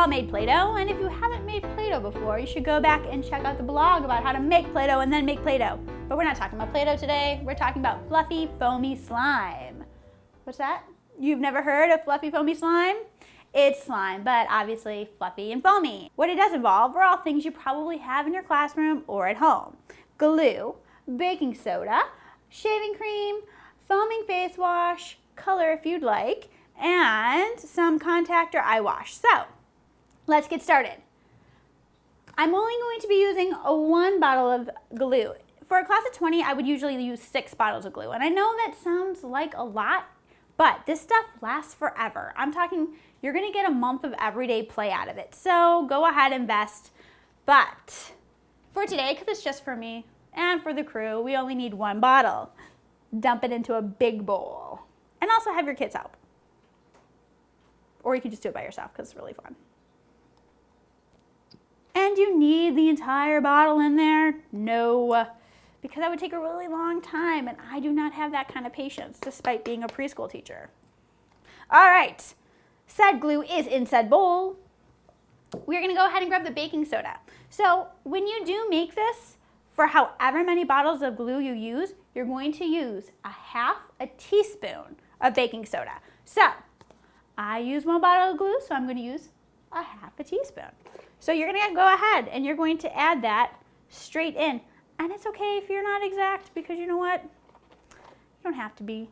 all made Play-Doh, and if you haven't made Play-Doh before, you should go back and check out the blog about how to make Play-Doh and then make Play-Doh. But we're not talking about Play-Doh today. We're talking about fluffy, foamy slime. What's that? You've never heard of fluffy, foamy slime? It's slime, but obviously fluffy and foamy. What it does involve are all things you probably have in your classroom or at home. Glue, baking soda, shaving cream, foaming face wash, color if you'd like, and some contact or eye wash. So, let's get started. I'm only going to be using one bottle of glue. For a class of 20, I would usually use 6 bottles of glue. And I know that sounds like a lot, but this stuff lasts forever. I'm talking, you're gonna get a month of everyday play out of it. So go ahead and invest. But for today, because it's just for me and for the crew, we only need 1 bottle. Dump it into a big bowl. And also have your kids help. Or you can just do it by yourself because it's really fun. And you need the entire bottle in there? No, because that would take a really long time, and I do not have that kind of patience, despite being a preschool teacher. All right, said glue is in said bowl. We're gonna go ahead and grab the baking soda. So when you do make this, for however many bottles of glue you use, you're going to use a half a teaspoon of baking soda. So I use 1 bottle of glue, so I'm going to use a half a teaspoon. So you're going to go ahead and you're going to add that straight in. And it's okay if you're not exact, because you know what? You don't have to be.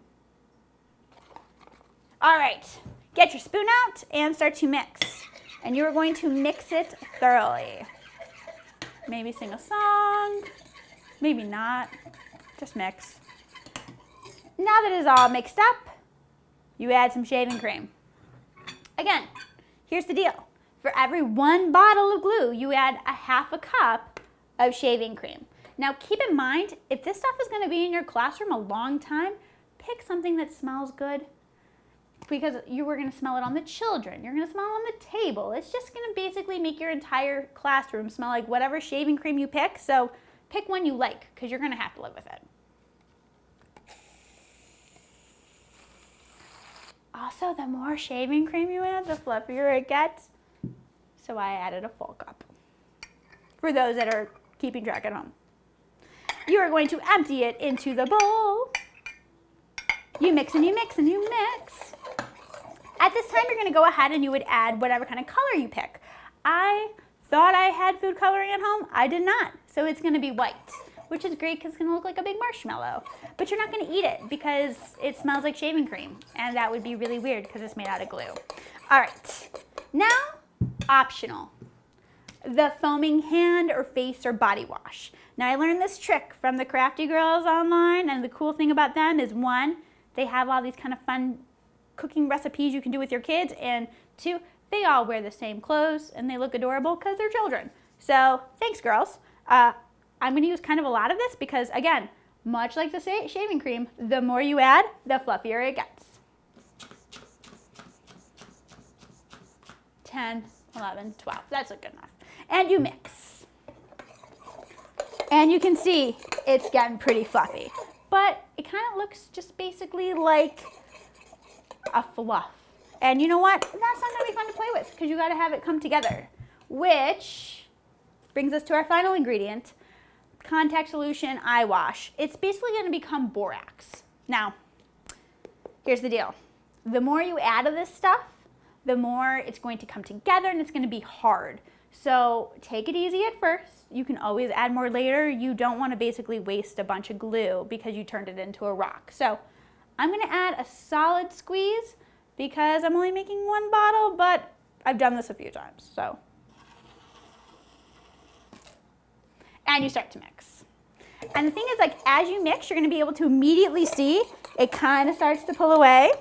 All right, get your spoon out and start to mix. And you are going to mix it thoroughly. Maybe sing a song, maybe not, just mix. Now that it is all mixed up, you add some shaving cream. Again, here's the deal. For every 1 bottle of glue, you add a half a cup of shaving cream. Now keep in mind, if this stuff is going to be in your classroom a long time, pick something that smells good, because you were going to smell it on the children. You're going to smell it on the table. It's just going to basically make your entire classroom smell like whatever shaving cream you pick. So pick one you like, because you're going to have to live with it. Also, the more shaving cream you add, the fluffier it gets. So I added a full cup. For those that are keeping track at home. You are going to empty it into the bowl. You mix and you mix and you mix. At this time, you're going to go ahead and you would add whatever kind of color you pick. I thought I had food coloring at home. I did not. So it's going to be white, which is great because it's going to look like a big marshmallow. But you're not going to eat it because it smells like shaving cream. And that would be really weird because it's made out of glue. All right. Now, optional. The foaming hand or face or body wash. Now, I learned this trick from the Crafty Girls online. And the cool thing about them is, 1, they have all these kind of fun cooking recipes you can do with your kids, and 2, they all wear the same clothes and they look adorable because they're children. So thanks, girls. I'm going to use kind of a lot of this because, again, much like the shaving cream, the more you add, the fluffier it gets. 10, 11, 12, that's good enough. And you mix. And you can see it's getting pretty fluffy, but it kind of looks just basically like a fluff. And you know what? That's not going to be fun to play with because you got to have it come together, which brings us to our final ingredient, contact solution eye wash. It's basically going to become borax. Now, here's the deal. The more you add of this stuff, the more it's going to come together and it's going to be hard. So take it easy at first. You can always add more later. You don't want to basically waste a bunch of glue because you turned it into a rock. So I'm going to add a solid squeeze because I'm only making 1 bottle, but I've done this a few times. So, and you start to mix. And the thing is, like, as you mix, you're going to be able to immediately see it kind of starts to pull away.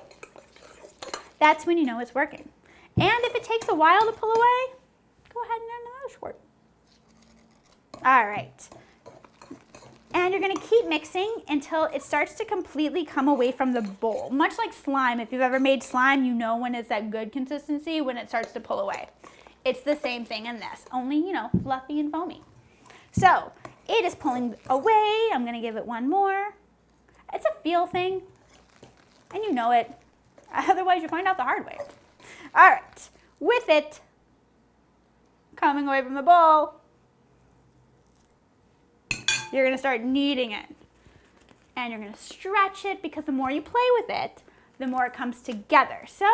That's when you know it's working. And if it takes a while to pull away, go ahead and add another squirt. All right. And you're going to keep mixing until it starts to completely come away from the bowl. Much like slime. If you've ever made slime, you know when it's that good consistency, when it starts to pull away. It's the same thing in this, only, you know, fluffy and foamy. So it is pulling away. I'm going to give it 1 more. It's a feel thing, and you know it. Otherwise, you find out the hard way. All right. With it, coming away from the bowl, you're gonna start kneading it. And you're gonna stretch it because the more you play with it, the more it comes together. So,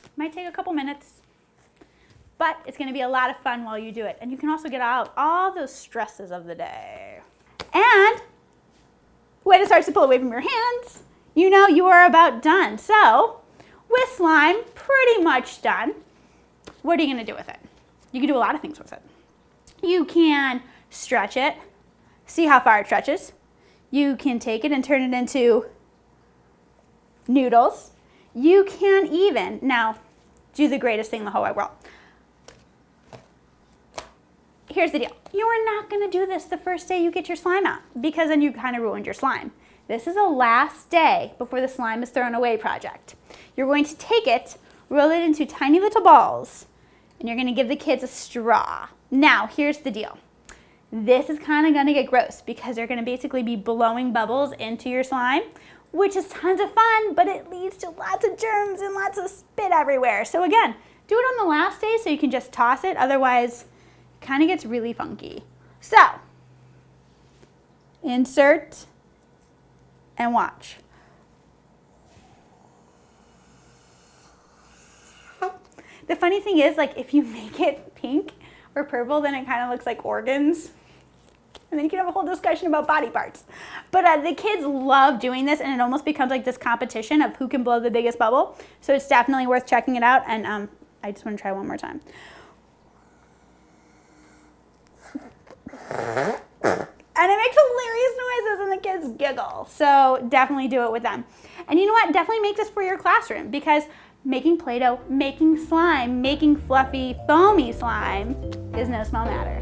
it might take a couple minutes, but it's gonna be a lot of fun while you do it. And you can also get out all those stresses of the day. And when it starts to pull away from your hands, you know you are about done. So, with slime pretty much done, what are you gonna do with it? You can do a lot of things with it. You can stretch it, see how far it stretches. You can take it and turn it into noodles. You can even, now, do the greatest thing in the whole wide world. Here's the deal. You are not gonna do this the first day you get your slime out because then you kind of ruined your slime. This is a last day before the slime is thrown away project. You're going to take it, roll it into tiny little balls, and you're gonna give the kids a straw. Now, here's the deal. This is kind of gonna get gross because they're gonna basically be blowing bubbles into your slime, which is tons of fun, but it leads to lots of germs and lots of spit everywhere. So again, do it on the last day so you can just toss it, otherwise it kind of gets really funky. So, insert and watch. The funny thing is, like, if you make it pink or purple, then it kind of looks like organs. And then you can have a whole discussion about body parts. But the kids love doing this, and it almost becomes like this competition of who can blow the biggest bubble. So it's definitely worth checking it out. And I just want to try one more time. And it makes hilarious noises and the kids giggle. So definitely do it with them. And you know what? Definitely make this for your classroom because making Play-Doh, making slime, making fluffy, foamy slime is no small matter.